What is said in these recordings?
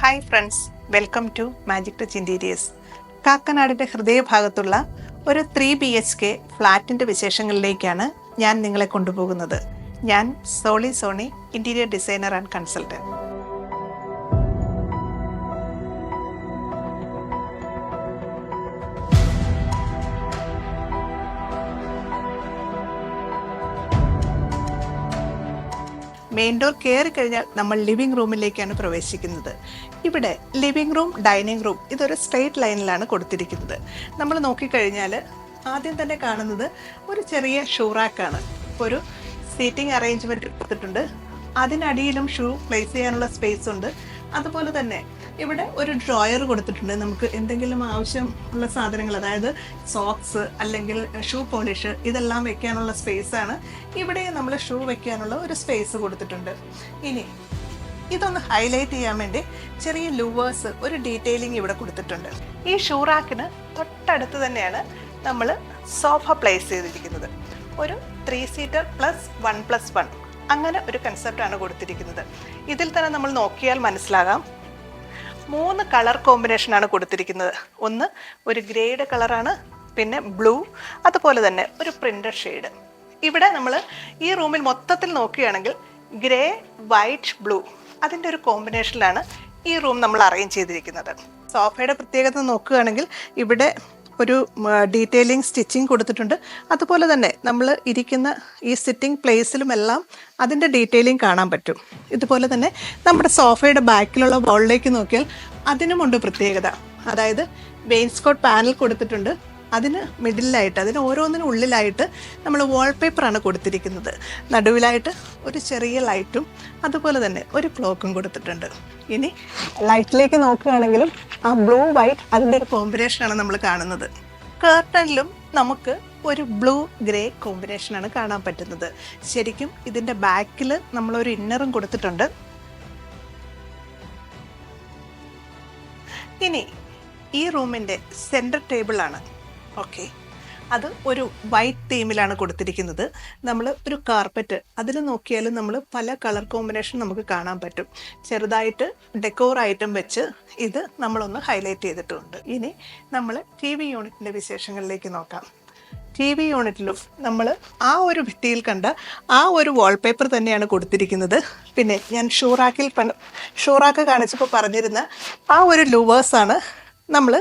Hi friends, welcome to magic touch interiors. കാക്കനാടിൻ്റെ ഹൃദയഭാഗത്തുള്ള ഒരു 3 BHK ഫ്ലാറ്റിൻ്റെ വിശേഷങ്ങളിലേക്കാണ് ഞാൻ നിങ്ങളെ കൊണ്ടുപോകുന്നത്. ഞാൻ Soni, interior designer and consultant. Main door കയറി കഴിഞ്ഞാൽ നമ്മൾ ലിവിംഗ് റൂമിലേക്കാണ് പ്രവേശിക്കുന്നത്. ഇവിടെ ലിവിംഗ് റൂം, ഡൈനിങ് റൂം ഇതൊരു സ്ട്രെയിറ്റ് ലൈനിലാണ് കൊടുത്തിരിക്കുന്നത്. നമ്മൾ നോക്കിക്കഴിഞ്ഞാൽ ആദ്യം തന്നെ കാണുന്നത് ഒരു ചെറിയ ഷൂ റാക്കാണ്. ഒരു സീറ്റിംഗ് അറേഞ്ച്മെൻറ്റ് കൊടുത്തിട്ടുണ്ട്. അതിനടിയിലും ഷൂ പ്ലേസ് ചെയ്യാനുള്ള സ്പേസ് ഉണ്ട്. അതുപോലെ തന്നെ ഇവിടെ ഒരു ഡ്രോയർ കൊടുത്തിട്ടുണ്ട്. നമുക്ക് എന്തെങ്കിലും ആവശ്യമുള്ള സാധനങ്ങൾ, അതായത് സോക്സ് അല്ലെങ്കിൽ ഷൂ പോളിഷ് ഇതെല്ലാം വെക്കാനുള്ള സ്പേസാണ്. ഇവിടെ നമ്മൾ ഷൂ വെക്കാനുള്ള ഒരു സ്പേസ് കൊടുത്തിട്ടുണ്ട്. ഇനി ഇതൊന്ന് ഹൈലൈറ്റ് ചെയ്യാൻ വേണ്ടി ചെറിയ ലൂവേഴ്സ്, ഒരു ഡീറ്റെയിലിംഗ് ഇവിടെ കൊടുത്തിട്ടുണ്ട്. ഈ ഷൂ റാക്കിന് തൊട്ടടുത്ത് തന്നെയാണ് നമ്മൾ സോഫ പ്ലേസ് ചെയ്തിരിക്കുന്നത്. ഒരു 3 സീറ്റർ പ്ലസ് 1+1 അങ്ങനെ ഒരു കൺസെപ്റ്റാണ് കൊടുത്തിരിക്കുന്നത്. ഇതിൽ തന്നെ നമ്മൾ നോക്കിയാൽ മനസ്സിലാകാം 3 കളർ കോമ്പിനേഷനാണ് കൊടുത്തിരിക്കുന്നത്. ഒന്ന് ഒരു ഗ്രേയുടെ കളറാണ്, പിന്നെ ബ്ലൂ, അതുപോലെ തന്നെ ഒരു പ്രിൻ്റഡ് ഷെയ്ഡ്. ഇവിടെ നമ്മൾ ഈ റൂമിൽ മൊത്തത്തിൽ നോക്കുകയാണെങ്കിൽ ഗ്രേ, വൈറ്റ്, ബ്ലൂ അതിൻ്റെ ഒരു കോമ്പിനേഷനിലാണ് ഈ റൂം നമ്മൾ അറേഞ്ച് ചെയ്തിരിക്കുന്നത്. സോഫയുടെ പ്രത്യേകത നോക്കുകയാണെങ്കിൽ ഇവിടെ ഒരു ഡീറ്റെയിലിംഗ് സ്റ്റിച്ചിങ് കൊടുത്തിട്ടുണ്ട്. അതുപോലെ തന്നെ നമ്മൾ ഇരിക്കുന്ന ഈ സിറ്റിംഗ് പ്ലേസിലുമെല്ലാം അതിൻ്റെ ഡീറ്റെയിലിംഗ് കാണാൻ പറ്റും. ഇതുപോലെ തന്നെ നമ്മുടെ സോഫയുടെ ബാക്കിലുള്ള വോളിലേക്ക് നോക്കിയാൽ അതിനുമുണ്ട് പ്രത്യേകത. അതായത് വെയിൻസ്കോട്ട് പാനൽ കൊടുത്തിട്ടുണ്ട്. അതിന് മിഡിലായിട്ട്, അതിന് ഓരോന്നിനും ഉള്ളിലായിട്ട് നമ്മൾ വാൾപേപ്പറാണ് കൊടുത്തിരിക്കുന്നത്. നടുവിലായിട്ട് ഒരു ചെറിയ ലൈറ്റും അതുപോലെ തന്നെ ഒരു ക്ലോക്കും കൊടുത്തിട്ടുണ്ട്. ഇനി ലൈറ്റിലേക്ക് നോക്കുകയാണെങ്കിലും ആ ബ്ലൂ വൈറ്റ് അതിൻ്റെ ഒരു കോമ്പിനേഷനാണ് നമ്മൾ കാണുന്നത്. കർട്ടനിലും നമുക്ക് ഒരു ബ്ലൂ ഗ്രേ കോമ്പിനേഷനാണ് കാണാൻ പറ്റുന്നത്. ശരിക്കും ഇതിൻ്റെ ബാക്കിൽ നമ്മളൊരു ഇന്നറും കൊടുത്തിട്ടുണ്ട്. ഇനി ഈ റൂമിൻ്റെ സെൻറ്റർ ടേബിളാണ്. ഓക്കെ, അത് ഒരു വൈറ്റ് തീമിലാണ് കൊടുത്തിരിക്കുന്നത്. നമ്മൾ ഒരു കാർപ്പറ്റ് അതിൽ നോക്കിയാലും നമ്മൾ പല കളർ കോമ്പിനേഷൻ നമുക്ക് കാണാൻ പറ്റും. ചെറുതായിട്ട് ഡെക്കോർ ഐറ്റം വെച്ച് ഇത് നമ്മളൊന്ന് ഹൈലൈറ്റ് ചെയ്തിട്ടുണ്ട്. ഇനി നമ്മൾ TV യൂണിറ്റിൻ്റെ വിശേഷങ്ങളിലേക്ക് നോക്കാം. TV യൂണിറ്റിലും നമ്മൾ ആ ഒരു ഭിത്തിയിൽ കണ്ട ആ ഒരു വാൾപേപ്പർ തന്നെയാണ് കൊടുത്തിരിക്കുന്നത്. പിന്നെ ഞാൻ ഷൂറാക്ക് കാണിച്ചപ്പോൾ പറഞ്ഞിരുന്ന ആ ഒരു ലൂവേഴ്സാണ് നമ്മൾ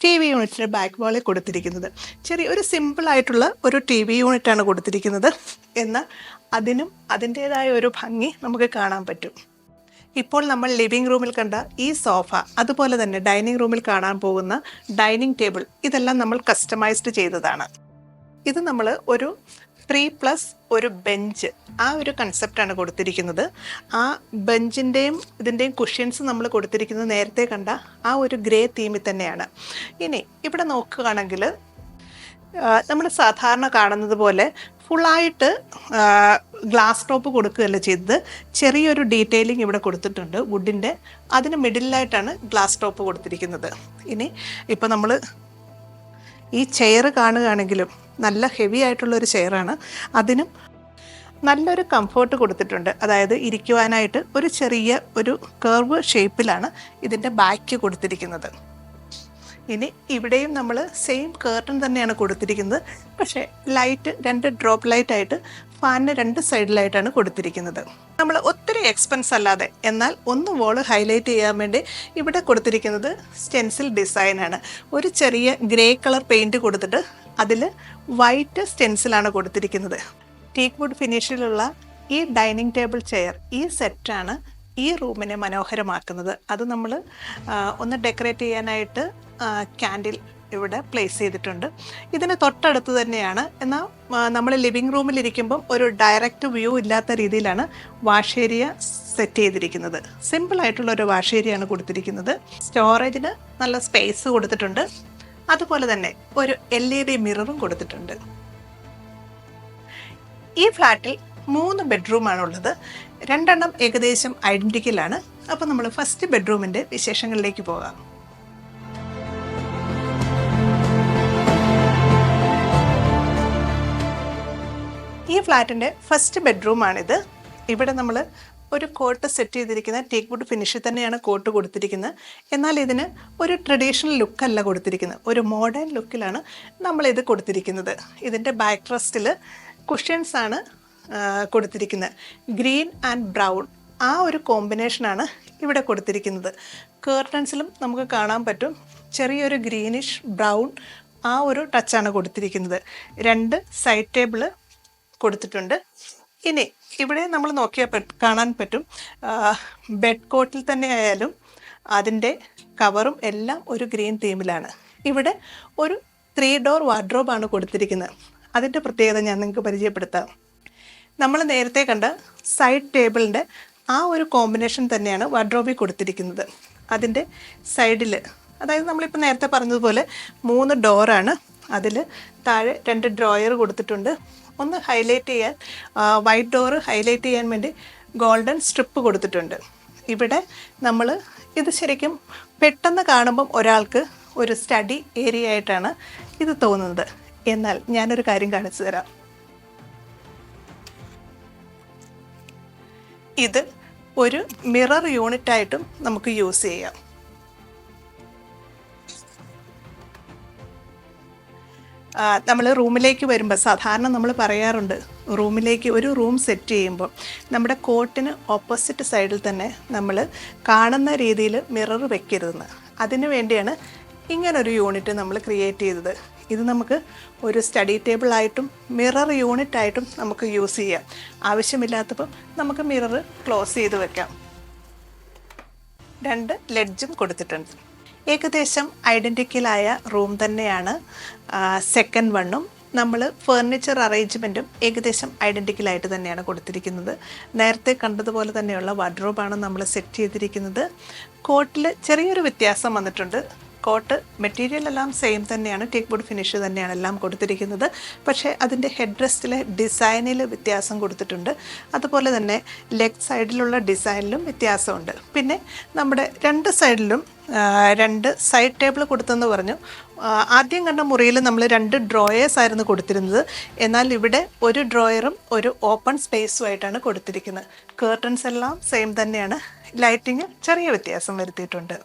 TV യൂണിറ്റിൻ്റെ ബാക്ക് വാളിൽ കൊടുത്തിരിക്കുന്നത്. ചെറിയൊരു സിമ്പിളായിട്ടുള്ള ഒരു TV യൂണിറ്റാണ് കൊടുത്തിരിക്കുന്നത്. എന്നാൽ അതിനും അതിൻ്റേതായ ഒരു ഭംഗി നമുക്ക് കാണാൻ പറ്റും. ഇപ്പോൾ നമ്മൾ ലിവിംഗ് റൂമിൽ കണ്ട ഈ സോഫ, അതുപോലെ തന്നെ ഡൈനിങ് റൂമിൽ കാണാൻ പോകുന്ന ഡൈനിങ് ടേബിൾ ഇതെല്ലാം നമ്മൾ കസ്റ്റമൈസ്ഡ് ചെയ്തതാണ്. ഇത് നമ്മൾ ഒരു 3+ ഒരു ബെഞ്ച്, ആ ഒരു കൺസെപ്റ്റാണ് കൊടുത്തിരിക്കുന്നത്. ആ ബെഞ്ചിൻ്റെയും ഇതിൻ്റെയും കുഷ്യൻസ് നമ്മൾ കൊടുത്തിരിക്കുന്നത് നേരത്തെ കണ്ട ആ ഒരു ഗ്രേ തീമിൽ തന്നെയാണ്. ഇനി ഇവിടെ നോക്കുകയാണെങ്കിൽ നമ്മൾ സാധാരണ കാണുന്നത് പോലെ ഫുള്ളായിട്ട് ഗ്ലാസ് ടോപ്പ് കൊടുക്കുകയല്ല ചെയ്തത്. ചെറിയൊരു ഡീറ്റെയിലിംഗ് ഇവിടെ കൊടുത്തിട്ടുണ്ട് വുഡിൻ്റെ. അതിന് മിഡിലായിട്ടാണ് ഗ്ലാസ് ടോപ്പ് കൊടുത്തിരിക്കുന്നത്. ഇനി ഇപ്പോൾ നമ്മൾ ഈ ചെയർ കാണുകയാണെങ്കിലും നല്ല ഹെവി ആയിട്ടുള്ളൊരു ചെയറാണ്. അതിനും നല്ലൊരു കംഫർട്ട് കൊടുത്തിട്ടുണ്ട്. അതായത് ഇരിക്കുവാനായിട്ട് ഒരു ചെറിയ ഒരു കർവ് ഷേപ്പിലാണ് ഇതിൻ്റെ ബാക്ക് കൊടുത്തിരിക്കുന്നത്. ഇനി ഇവിടെയും നമ്മൾ സെയിം കേർട്ടൺ തന്നെയാണ് കൊടുത്തിരിക്കുന്നത്. പക്ഷേ ലൈറ്റ് 2 ഡ്രോപ്പ് ലൈറ്റായിട്ട് ഫാനിന് 2 സൈഡിലായിട്ടാണ് കൊടുത്തിരിക്കുന്നത്. നമ്മൾ ഒത്തിരി എക്സ്പെൻസ് അല്ലാതെ എന്നാൽ ഒന്ന് വോള് ഹൈലൈറ്റ് ചെയ്യാൻ വേണ്ടി ഇവിടെ കൊടുത്തിരിക്കുന്നത് സ്റ്റെൻസിൽ ഡിസൈനാണ്. ഒരു ചെറിയ ഗ്രേ കളർ പെയിൻറ്റ് കൊടുത്തിട്ട് അതിൽ വൈറ്റ് സ്റ്റെൻസിലാണ് കൊടുത്തിരിക്കുന്നത്. ടീക്ക് വുഡ് ഫിനിഷിലുള്ള ഈ ഡൈനിങ് ടേബിൾ ചെയർ, ഈ സെറ്റാണ് ഈ റൂമിനെ മനോഹരമാക്കുന്നത്. അത് നമ്മൾ ഒന്ന് ഡെക്കറേറ്റ് ചെയ്യാനായിട്ട് ക്യാൻഡിൽ ഇവിടെ പ്ലേസ് ചെയ്തിട്ടുണ്ട്. ഇതിന് തൊട്ടടുത്ത് തന്നെയാണ്. എന്നാൽ നമ്മൾ ലിവിങ് റൂമിലിരിക്കുമ്പം ഒരു ഡയറക്റ്റ് വ്യൂ ഇല്ലാത്ത രീതിയിലാണ് വാഷ് ഏരിയ സെറ്റ് ചെയ്തിരിക്കുന്നത്. സിമ്പിളായിട്ടുള്ളൊരു വാഷ് ഏരിയയാണ് കൊടുത്തിരിക്കുന്നത്. സ്റ്റോറേജിന് നല്ല സ്പേസ് കൊടുത്തിട്ടുണ്ട്. അതുപോലെ തന്നെ ഒരു LED മിററും കൊടുത്തിട്ടുണ്ട്. ഈ ഫ്ലാറ്റിൽ 3 ബെഡ്റൂമാണുള്ളത്. 2 എണ്ണം ഏകദേശം ഐഡൻറ്റിക്കലാണ്. അപ്പോൾ നമ്മൾ ഫസ്റ്റ് ബെഡ്റൂമിൻ്റെ വിശേഷങ്ങളിലേക്ക് പോകാം. ഈ ഫ്ലാറ്റിൻ്റെ ഫസ്റ്റ് ബെഡ്റൂമാണിത്. ഇവിടെ നമ്മൾ ഒരു കോട്ട് സെറ്റ് ചെയ്തിരിക്കുന്ന ടീക്ക് വുഡ് ഫിനിഷിൽ തന്നെയാണ് കോട്ട് കൊടുത്തിരിക്കുന്നത്. എന്നാൽ ഇതിന് ഒരു ട്രഡീഷണൽ ലുക്കല്ല കൊടുത്തിരിക്കുന്നത്, ഒരു മോഡേൺ ലുക്കിലാണ് നമ്മളിത് കൊടുത്തിരിക്കുന്നത്. ഇതിൻ്റെ ബാക്ക് റെസ്റ്റിൽ കുഷ്യൻസ് ആണ് കൊടുത്തിരിക്കുന്നത്. ഗ്രീൻ ആൻഡ് ബ്രൗൺ ആ ഒരു കോമ്പിനേഷനാണ് ഇവിടെ കൊടുത്തിരിക്കുന്നത്. കേർട്ടൻസിലും നമുക്ക് കാണാൻ പറ്റും ചെറിയൊരു ഗ്രീനിഷ് ബ്രൗൺ ആ ഒരു ടച്ചാണ് കൊടുത്തിരിക്കുന്നത്. 2 സൈഡ് ടേബിൾ കൊടുത്തിട്ടുണ്ട്. ഇനി ഇവിടെ നമ്മൾ നോക്കിയാൽ കാണാൻ പറ്റും ബെഡ് കോട്ടിൽ തന്നെ ആയാലും അതിൻ്റെ കവറും എല്ലാം ഒരു ഗ്രീൻ തീമിലാണ്. ഇവിടെ ഒരു 3 ഡോർ വാർഡ്രോബാണ് കൊടുത്തിരിക്കുന്നത്. അതിൻ്റെ പ്രത്യേകത ഞാൻ നിങ്ങൾക്ക് പരിചയപ്പെടുത്താം. നമ്മൾ നേരത്തെ കണ്ട സൈഡ് ടേബിളിൻ്റെ ആ ഒരു കോമ്പിനേഷൻ തന്നെയാണ് വാർഡ്രോബിൽ കൊടുത്തിരിക്കുന്നത്. അതിൻ്റെ സൈഡിൽ, അതായത് നമ്മളിപ്പോൾ നേരത്തെ പറഞ്ഞതുപോലെ 3 ഡോറാണ്. അതിൽ താഴെ 2 ഡ്രോയർ കൊടുത്തിട്ടുണ്ട്. ഒന്ന് ഹൈലൈറ്റ് ചെയ്യാൻ, വൈറ്റ് ഡോറ് ഹൈലൈറ്റ് ചെയ്യാൻ വേണ്ടി ഗോൾഡൻ സ്ട്രിപ്പ് കൊടുത്തിട്ടുണ്ട്. ഇവിടെ നമ്മൾ ഇത് ശരിക്കും പെട്ടെന്ന് കാണുമ്പം ഒരാൾക്ക് ഒരു സ്റ്റഡി ഏരിയ ആയിട്ടാണ് ഇത് തോന്നുന്നത്. എന്നാൽ ഞാനൊരു കാര്യം കാണിച്ചു തരാം. ഇത് ഒരു മിറർ യൂണിറ്റായിട്ടും നമുക്ക് യൂസ് ചെയ്യാം. നമ്മൾ റൂമിലേക്ക് വരുമ്പോൾ സാധാരണ നമ്മൾ പറയാറുണ്ട്, റൂമിലേക്ക് ഒരു റൂം സെറ്റ് ചെയ്യുമ്പോൾ നമ്മുടെ കോട്ടിന് ഓപ്പോസിറ്റ് സൈഡിൽ തന്നെ നമ്മൾ കാണുന്ന രീതിയിൽ മിറർ വെക്കരുതെന്ന്. അതിനു വേണ്ടിയാണ് ഇങ്ങനൊരു യൂണിറ്റ് നമ്മൾ ക്രിയേറ്റ് ചെയ്തത്. ഇത് നമുക്ക് ഒരു സ്റ്റഡി ടേബിളായിട്ടും മിറർ യൂണിറ്റായിട്ടും നമുക്ക് യൂസ് ചെയ്യാം. ആവശ്യമില്ലാത്തപ്പോൾ നമുക്ക് മിറർ ക്ലോസ് ചെയ്ത് വെക്കാം. 2 ലെഡ്ജും കൊടുത്തിട്ടുണ്ട്. ഏകദേശം ഐഡൻറ്റിക്കലായ റൂം തന്നെയാണ് സെക്കൻഡ് വണ്ണും. നമ്മൾ ഫർണിച്ചർ അറേഞ്ച്മെൻറ്റും ഏകദേശം ഐഡൻറ്റിക്കലായിട്ട് തന്നെയാണ് കൊടുത്തിരിക്കുന്നത്. നേരത്തെ കണ്ടതുപോലെ തന്നെയുള്ള വാർഡ്രോബാണ് നമ്മൾ സെറ്റ് ചെയ്തിരിക്കുന്നത്. കോട്ടിൽ ചെറിയൊരു വ്യത്യാസം വന്നിട്ടുണ്ട്. കോട്ട് മെറ്റീരിയൽ എല്ലാം സെയിം തന്നെയാണ്, ടീക്ക് വുഡ് ഫിനിഷ് തന്നെയാണ് എല്ലാം കൊടുത്തിരിക്കുന്നത്. പക്ഷേ അതിൻ്റെ ഹെഡ് റെസ്റ്റിലെ ഡിസൈനിൽ വ്യത്യാസം കൊടുത്തിട്ടുണ്ട്. അതുപോലെ തന്നെ ലെഗ് സൈഡിലുള്ള ഡിസൈനിലും വ്യത്യാസമുണ്ട്. പിന്നെ നമ്മുടെ 2 സൈഡിലും 2 സൈഡ് ടേബിൾ കൊടുത്തെന്ന് പറഞ്ഞു. ആദ്യം കണ്ട മുറിയിൽ നമ്മൾ 2 ഡ്രോയേഴ്സ് ആയിരുന്നു കൊടുത്തിരുന്നത്. എന്നാൽ ഇവിടെ ഒരു ഡ്രോയറും ഒരു ഓപ്പൺ സ്പേസുമായിട്ടാണ് കൊടുത്തിരിക്കുന്നത്. കേർട്ടൻസ് എല്ലാം സെയിം തന്നെയാണ്. ലൈറ്റിങ് ചെറിയ വ്യത്യാസം വരുത്തിയിട്ടുണ്ട്.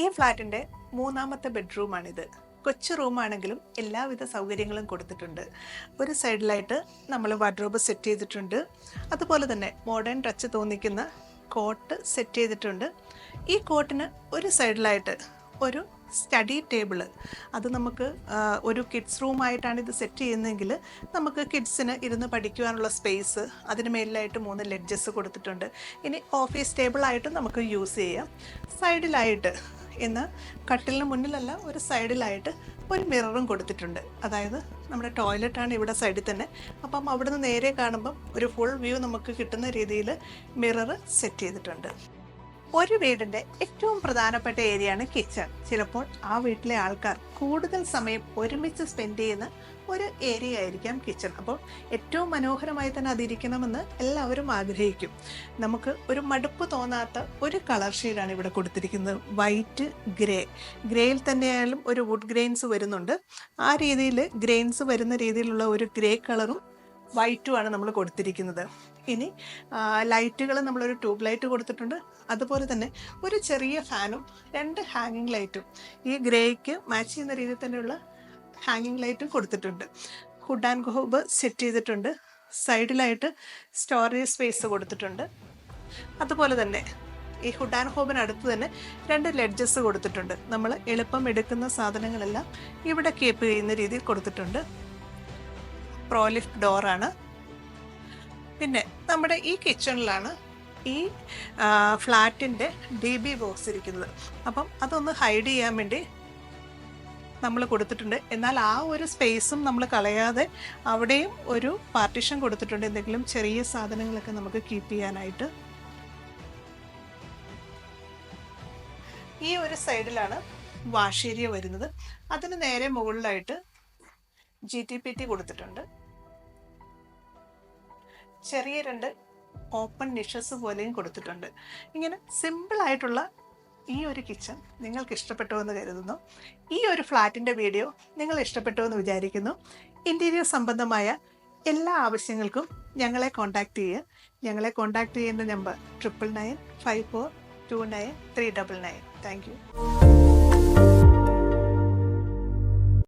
ഈ ഫ്ലാറ്റിൻ്റെ 3ാമത്തെ ബെഡ്റൂമാണിത്. കൊച്ചു റൂമാണെങ്കിലും എല്ലാവിധ സൗകര്യങ്ങളും കൊടുത്തിട്ടുണ്ട്. ഒരു സൈഡിലായിട്ട് നമ്മൾ വാർഡ്രോബ് സെറ്റ് ചെയ്തിട്ടുണ്ട്. അതുപോലെ തന്നെ മോഡേൺ ടച്ച് തോന്നിക്കുന്ന കോട്ട് സെറ്റ് ചെയ്തിട്ടുണ്ട്. ഈ കോട്ടിന് ഒരു സൈഡിലായിട്ട് ഒരു സ്റ്റഡി ടേബിള്, അത് നമുക്ക് ഒരു കിഡ്സ് റൂമായിട്ടാണ് ഇത് സെറ്റ് ചെയ്യുന്നതെങ്കിൽ നമുക്ക് കിഡ്സിന് ഇരുന്ന് പഠിക്കുവാനുള്ള സ്പേസ്, അതിന് മേലിലായിട്ട് 3 ലെഡ്ജസ് കൊടുത്തിട്ടുണ്ട്. ഇനി ഓഫീസ് ടേബിളായിട്ട് നമുക്ക് യൂസ് ചെയ്യാം. സൈഡിലായിട്ട് ഇന്ന് കട്ടിലിന് മുന്നിലല്ല, ഒരു സൈഡിലായിട്ട് ഒരു മിററും കൊടുത്തിട്ടുണ്ട്. അതായത് നമ്മുടെ ടോയ്ലറ്റാണ് ഇവിടെ സൈഡിൽ തന്നെ. അപ്പം അവിടുന്ന് നേരെ കാണുമ്പം ഒരു ഫുൾ വ്യൂ നമുക്ക് കിട്ടുന്ന രീതിയിൽ മിറർ സെറ്റ് ചെയ്തിട്ടുണ്ട്. ഒരു വീടിൻ്റെ ഏറ്റവും പ്രധാനപ്പെട്ട ഏരിയയാണ് കിച്ചൺ. ചിലപ്പോൾ ആ വീട്ടിലെ ആൾക്കാർ കൂടുതൽ സമയം ഒരുമിച്ച് സ്പെൻഡ് ചെയ്യുന്ന ഒരു ഏരിയ ആയിരിക്കാം കിച്ചൺ. അപ്പോൾ ഏറ്റവും മനോഹരമായി തന്നെ അതിരിക്കണമെന്ന് എല്ലാവരും ആഗ്രഹിക്കും. നമുക്ക് ഒരു മടുപ്പ് തോന്നാത്ത ഒരു കളർ ഷെയ്ഡാണ് ഇവിടെ കൊടുത്തിരിക്കുന്നത്. വൈറ്റ് ഗ്രേയിൽ തന്നെയായാലും ഒരു വുഡ് ഗ്രെയിൻസ് വരുന്നുണ്ട്. ആ രീതിയിൽ ഗ്രെയിൻസ് വരുന്ന രീതിയിലുള്ള ഒരു ഗ്രേ കളറും വൈറ്റുമാണ് നമ്മൾ കൊടുത്തിരിക്കുന്നത്. ഇനി ലൈറ്റുകൾ നമ്മളൊരു ട്യൂബ് ലൈറ്റ് കൊടുത്തിട്ടുണ്ട്. അതുപോലെ തന്നെ ഒരു ചെറിയ ഫാനും 2 ഹാങ്ങിങ് ലൈറ്റും ഈ ഗ്രേയ്ക്ക് മാച്ച് ചെയ്യുന്ന രീതിയിൽ തന്നെയുള്ള ഹാങ്ങിങ് ലൈറ്റും കൊടുത്തിട്ടുണ്ട്. ഹുഡ് ആൻഡ് ഹോബ് സെറ്റ് ചെയ്തിട്ടുണ്ട്. സൈഡിലായിട്ട് സ്റ്റോറേജ് സ്പേസ് കൊടുത്തിട്ടുണ്ട്. അതുപോലെ തന്നെ ഈ ഹുഡ് ആൻഡ് ഹോബിനടുത്ത് തന്നെ 2 ലെഡ്ജസ് കൊടുത്തിട്ടുണ്ട്. നമ്മൾ എളുപ്പം എടുക്കുന്ന സാധനങ്ങളെല്ലാം ഇവിടെ കീപ്പ് ചെയ്യുന്ന രീതിയിൽ കൊടുത്തിട്ടുണ്ട്. പ്രോലിഫ്റ്റ് ഡോറാണ്. പിന്നെ നമ്മുടെ ഈ കിച്ചണിലാണ് ഈ ഫ്ലാറ്റിൻ്റെ DB ബോക്സ് ഇരിക്കുന്നത്. അപ്പം അതൊന്ന് ഹൈഡ് ചെയ്യാൻ വേണ്ടി നമ്മൾ കൊടുത്തിട്ടുണ്ട്. എന്നാൽ ആ ഒരു സ്പേസും നമ്മൾ കളയാതെ അവിടെയും ഒരു പാർട്ടീഷൻ കൊടുത്തിട്ടുണ്ട്, എന്തെങ്കിലും ചെറിയ സാധനങ്ങളൊക്കെ നമുക്ക് കീപ്പ് ചെയ്യാനായിട്ട്. ഈ ഒരു സൈഡിലാണ് വാഷ് ഏരിയ വരുന്നത്. അതിന് നേരെ മുകളിലായിട്ട് GTPT കൊടുത്തിട്ടുണ്ട്. ചെറിയ 2 ഓപ്പൺ നിഷസ് പോലെയും കൊടുത്തിട്ടുണ്ട്. ഇങ്ങനെ സിമ്പിളായിട്ടുള്ള ഈ ഒരു കിച്ചൺ നിങ്ങൾക്ക് ഇഷ്ടപ്പെട്ടു എന്ന് കരുതുന്നു. ഈ ഒരു ഫ്ലാറ്റിൻ്റെ വീഡിയോ നിങ്ങൾ ഇഷ്ടപ്പെട്ടു എന്ന് വിചാരിക്കുന്നു. ഇൻറ്റീരിയർ സംബന്ധമായ എല്ലാ ആവശ്യങ്ങൾക്കും ഞങ്ങളെ കോൺടാക്റ്റ് ചെയ്യുക. ഞങ്ങളെ കോൺടാക്ട് ചെയ്യേണ്ട നമ്പർ 9995429399. Thank you.